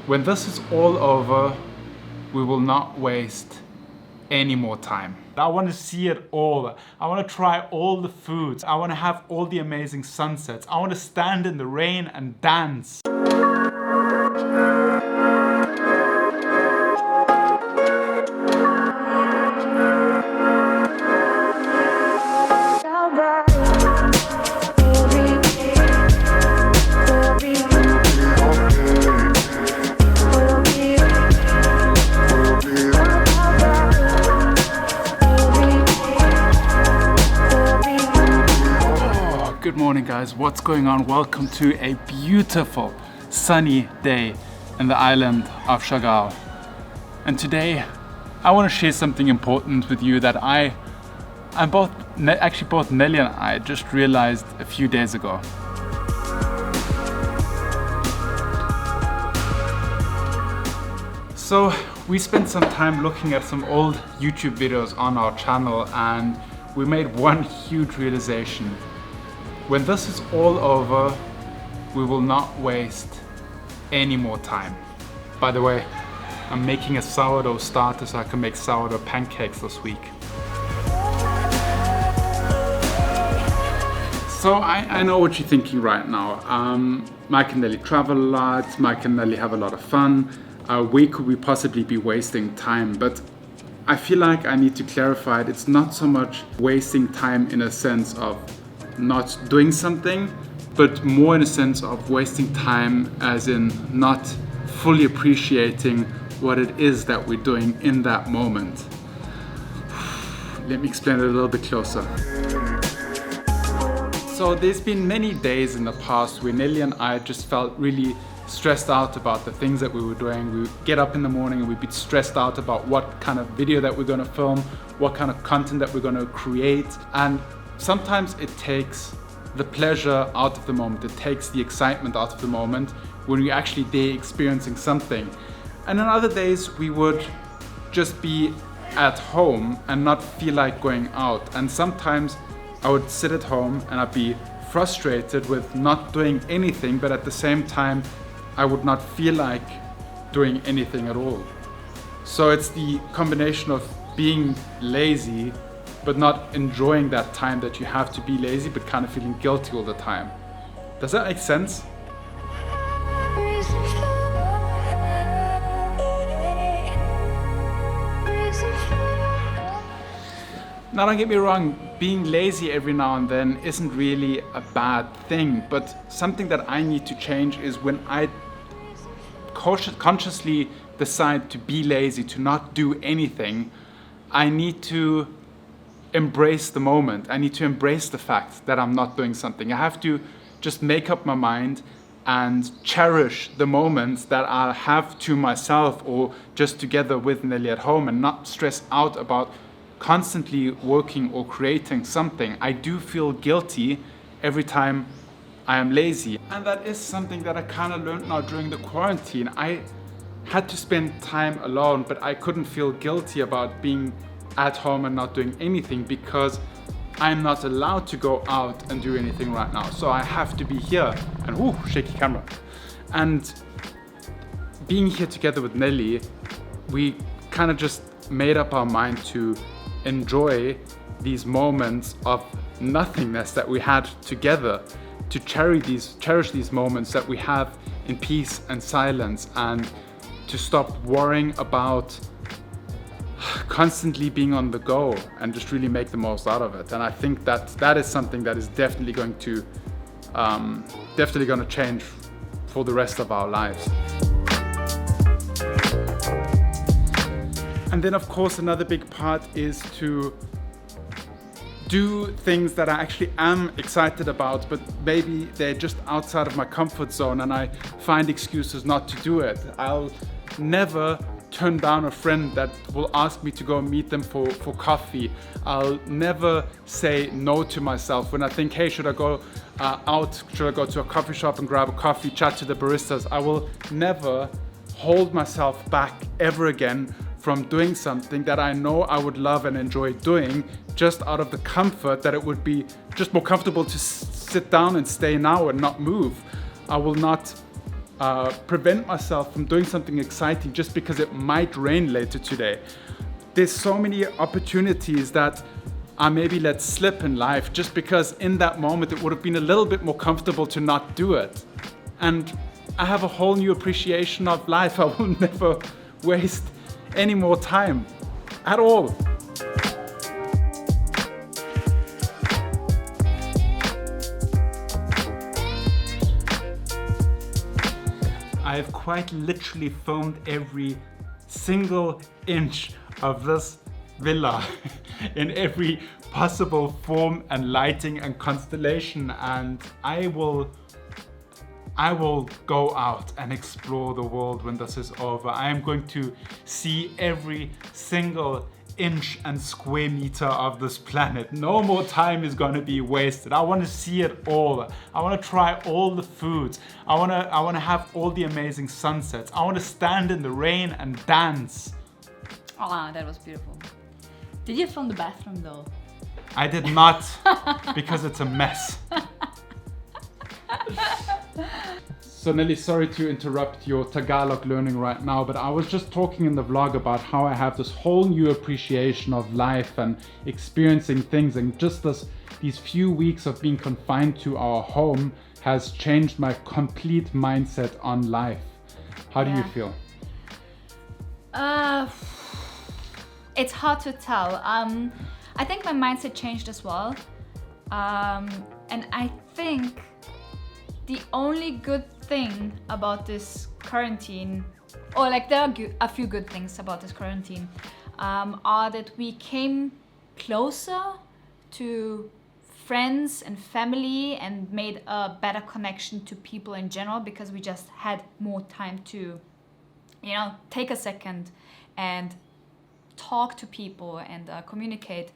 When this is all over, we will not waste any more time. I want to see it all. I want to try all the foods. I want to have all the amazing sunsets. I want to stand in the rain and dance. Good morning guys, what's going on? Welcome to a beautiful sunny day in the island of Chagall. And today I want to share something important with you that both Nelly and I just realized a few days ago. So we spent some time looking at some old YouTube videos on our channel and we made one huge realization. When this is all over, we will not waste any more time. By the way, I'm making a sourdough starter so I can make sourdough pancakes this week. So I know what you're thinking right now. Mike and Nelly travel a lot, Mike and Nelly have a lot of fun. Where could we possibly be wasting time? But I feel like I need to clarify it. It's not so much wasting time in a sense of not doing something, but more in a sense of wasting time as in not fully appreciating what it is that we're doing in that moment. Let me explain it a little bit closer. So there's been many days in the past where Nelly and I just felt really stressed out about the things that we were doing. We would get up in the morning and we'd be stressed out about what kind of video that we're going to film, what kind of content that we're going to create. And sometimes it takes the pleasure out of the moment, it takes the excitement out of the moment when we're actually there experiencing something. And on other days we would just be at home and not feel like going out. And sometimes I would sit at home and I'd be frustrated with not doing anything, but at the same time I would not feel like doing anything at all. So it's the combination of being lazy but not enjoying that time that you have to be lazy, but kind of feeling guilty all the time. Does that make sense? Now don't get me wrong, being lazy every now and then isn't really a bad thing, but something that I need to change is when I consciously decide to be lazy, to not do anything, I need to embrace the moment. I need to embrace the fact that I'm not doing something. I have to just make up my mind and cherish the moments that I have to myself or just together with Nelly at home and not stress out about constantly working or creating something. I do feel guilty every time I am lazy. And that is something that I kind of learned now during the quarantine. I had to spend time alone, but I couldn't feel guilty about being at home and not doing anything because I'm not allowed to go out and do anything right now. So I have to be here and shaky camera. And being here together with Nelly, we kind of just made up our mind to enjoy these moments of nothingness that we had together, to cherish these moments that we have in peace and silence, and to stop worrying about constantly being on the go and just really make the most out of it. And I think that is something that is definitely going to change for the rest of our lives. And then of course another big part is to do things that I actually am excited about, but maybe they're just outside of my comfort zone and I find excuses not to do it. I'll never turn down a friend that will ask me to go and meet them for coffee. I'll never say no to myself when I think, hey, should I go out? Should I go to a coffee shop and grab a coffee, chat to the baristas? I will never hold myself back ever again from doing something that I know I would love and enjoy doing, just out of the comfort that it would be just more comfortable to sit down and stay now and not move. I will not prevent myself from doing something exciting just because it might rain later today. There's so many opportunities that I maybe let slip in life just because in that moment it would have been a little bit more comfortable to not do it. And I have a whole new appreciation of life. I will never waste any more time at all. I've quite literally filmed every single inch of this villa in every possible form and lighting and constellation, and I will go out and explore the world when this is over. I am going to see every single inch and square meter of this planet. No more time is going to be wasted. I want to see it all. I want to try all the foods. I want to have all the amazing sunsets. I want to stand in the rain and dance. Oh, that was beautiful. Did you film the bathroom though? I did not, because it's a mess. So Nelly, sorry to interrupt your Tagalog learning right now, but I was just talking in the vlog about how I have this whole new appreciation of life and experiencing things, and just these few weeks of being confined to our home has changed my complete mindset on life. How do you feel? It's hard to tell. I think my mindset changed as well. And I think the only good thing about this quarantine, or like there are a few good things about this quarantine, are that we came closer to friends and family and made a better connection to people in general, because we just had more time to, take a second and talk to people and communicate.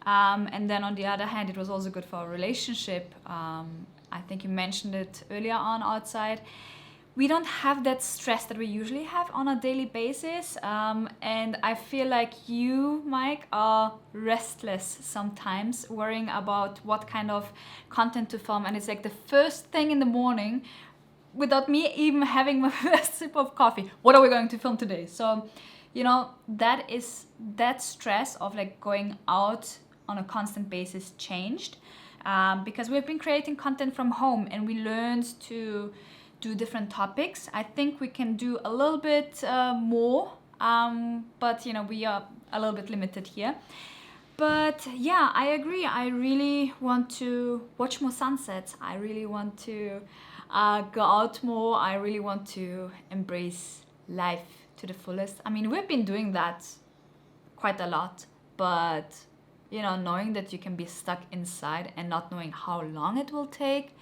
And then on the other hand, it was also good for our relationship. I think you mentioned it earlier on outside. We don't have that stress that we usually have on a daily basis. And I feel like you, Mike, are restless sometimes, worrying about what kind of content to film. And it's like the first thing in the morning, without me even having my first sip of coffee, what are we going to film today? So, that stress of like going out on a constant basis changed. Because we've been creating content from home and we learned to do different topics. I think we can do a little bit more, but we are a little bit limited here. But yeah, I agree. I really want to watch more sunsets. I really want to go out more. I really want to embrace life to the fullest. I mean, we've been doing that quite a lot, but knowing that you can be stuck inside and not knowing how long it will take,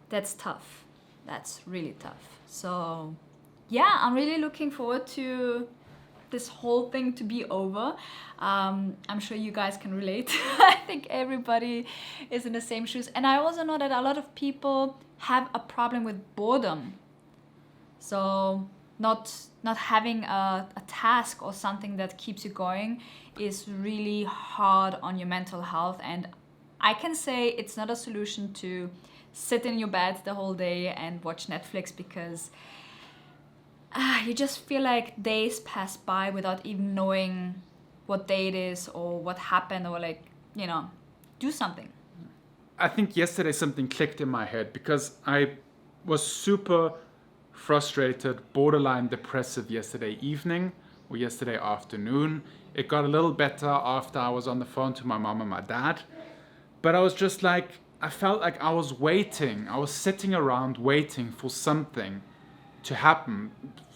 that's tough. That's really tough. So yeah, I'm really looking forward to this whole thing to be over. I'm sure you guys can relate. I think everybody is in the same shoes. And I also know that a lot of people have a problem with boredom. So not having a task or something that keeps you going is really hard on your mental health. And I can say it's not a solution to sit in your bed the whole day and watch Netflix, because you just feel like days pass by without even knowing what day it is or what happened, or do something. I think yesterday something clicked in my head, because I was super frustrated, borderline depressive yesterday evening or yesterday afternoon. It got a little better after I was on the phone to my mom and my dad. But I was just like, I felt like I was waiting. I was sitting around waiting for something to happen,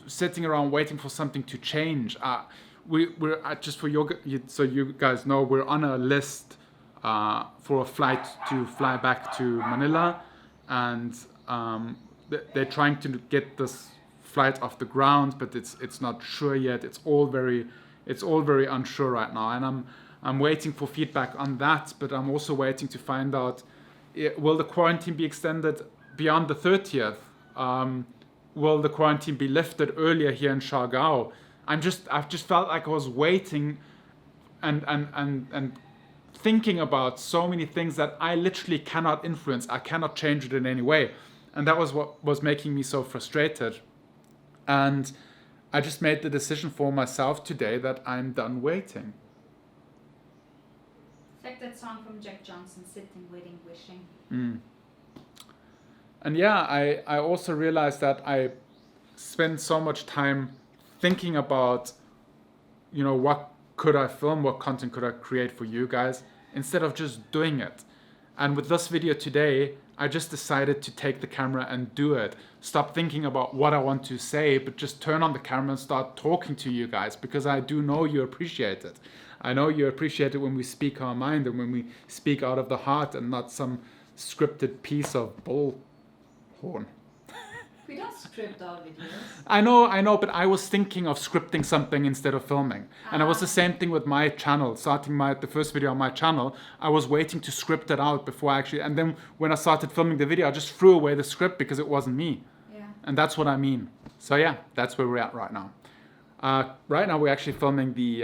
sitting around waiting for something to change. We're just so you guys know, we're on a list for a flight to fly back to Manila, and they're trying to get this flight off the ground, but it's not sure yet. It's all very unsure right now, and I'm waiting for feedback on that. But I'm also waiting to find out, will the quarantine be extended beyond the 30th? Will the quarantine be lifted earlier here in Siargao? I've just felt like I was waiting and thinking about so many things that I literally cannot influence. I cannot change it in any way. And that was what was making me so frustrated. And I just made the decision for myself today that I'm done waiting. Like that song from Jack Johnson, Sitting, Waiting, Wishing. And yeah, I also realized that I spend so much time thinking about, you know, what could I film, what content could I create for you guys, instead of just doing it. And with this video today, I just decided to take the camera and do it. Stop thinking about what I want to say, but just turn on the camera and start talking to you guys, because I do know you appreciate it. I know you appreciate it when we speak our mind and when we speak out of the heart and not some scripted piece of bullhorn. We don't script our videos. I know, but I was thinking of scripting something instead of filming. And it was the same thing with my channel. Starting the first video on my channel, I was waiting to script it out before I actually, and then when I started filming the video, I just threw away the script because it wasn't me. Yeah. And that's what I mean. So yeah, that's where we're at right now. Right now we're actually filming the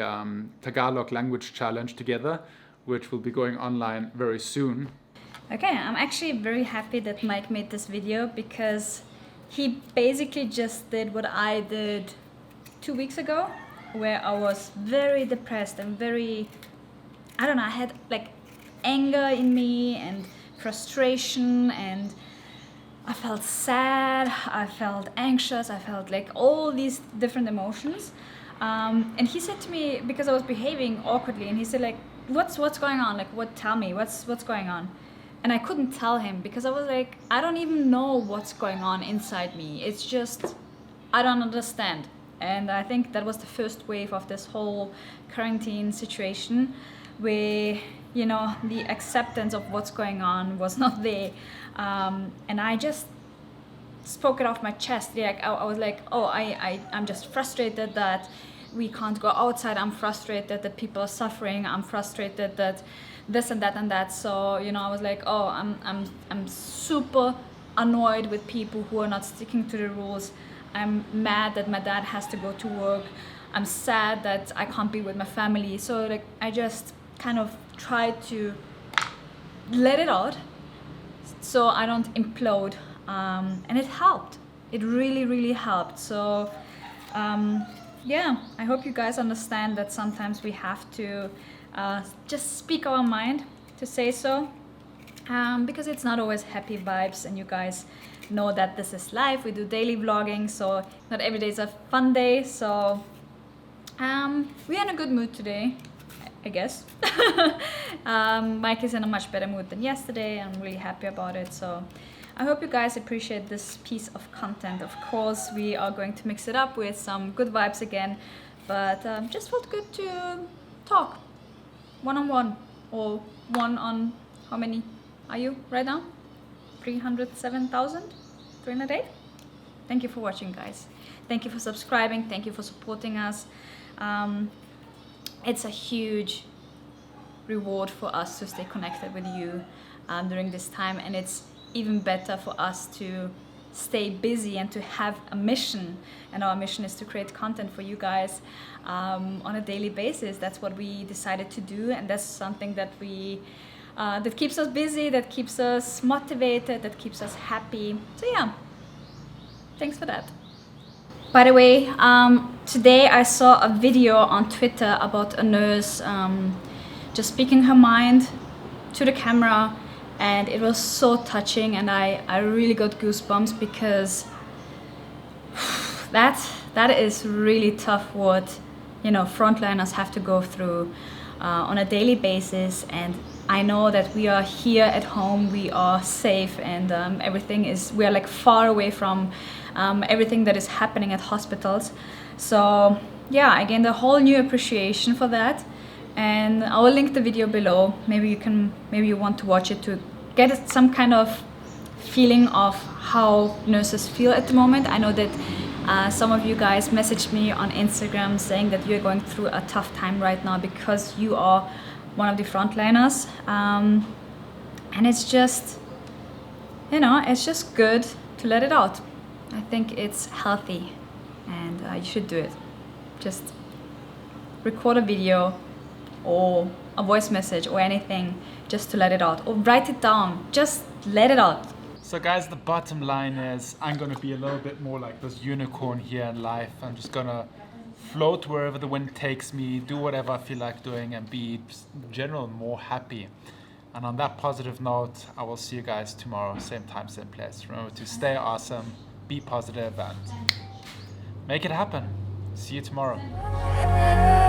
Tagalog language challenge together, which will be going online very soon. Okay, I'm actually very happy that Mike made this video, because he basically just did what I did 2 weeks ago, where I was very depressed and very, I don't know, I had like anger in me and frustration, and I felt sad, I felt anxious, I felt like all these different emotions. And he said to me, because I was behaving awkwardly, and he said like, what's going on? Like, tell me, what's going on? And I couldn't tell him, because I was like, I don't even know what's going on inside me. It's just, I don't understand. And I think that was the first wave of this whole quarantine situation, where, you know, the acceptance of what's going on was not there. And I just spoke it off my chest. Like, I was like, oh, I'm just frustrated that we can't go outside. I'm frustrated that people are suffering. I'm frustrated that this and that and that. So, you know, I was like, oh, I'm super annoyed with people who are not sticking to the rules. I'm mad that my dad has to go to work. I'm sad that I can't be with my family. So like, I just kind of tried to let it out so I don't implode, and it helped. It really, really helped. So yeah, I hope you guys understand that sometimes we have to just speak our mind, to say so, because it's not always happy vibes, and you guys know that this is life. We do daily vlogging, so not every day is a fun day. So we're in a good mood today, I guess. Mike is in a much better mood than yesterday. I'm really happy about it. So I hope you guys appreciate this piece of content. Of course, we are going to mix it up with some good vibes again, but just felt good to talk one-on-one, or one on, how many are you right now? 307,308? Thank you for watching, guys. Thank you for subscribing. Thank you for supporting us. It's a huge reward for us to stay connected with you during this time, and it's even better for us to stay busy and to have a mission, and our mission is to create content for you guys on a daily basis. That's what we decided to do, and that's something that we that keeps us busy, that keeps us motivated, that keeps us happy. So yeah, thanks for that. By the way, today I saw a video on Twitter about a nurse just speaking her mind to the camera, and it was so touching, and I really got goosebumps, because that is really tough what, you know, frontliners have to go through on a daily basis. And I know that we are here at home, we are safe, and everything is, we are like far away from everything that is happening at hospitals. So yeah, I gained a whole new appreciation for that, and I will link the video below. Maybe you want to watch it to get some kind of feeling of how nurses feel at the moment. I know that some of you guys messaged me on Instagram saying that you're going through a tough time right now because you are one of the frontliners, and it's just, you know, it's just good to let it out. I think it's healthy, and you should do it. Just record a video or a voice message or anything, just to let it out, or write it down. Just let it out. So guys, the bottom line is I'm gonna be a little bit more like this unicorn here in life. I'm just gonna float wherever the wind takes me, do whatever I feel like doing, and be in general more happy. And on that positive note, I will see you guys tomorrow, same time, same place. Remember to stay awesome, be positive, and make it happen. See you tomorrow.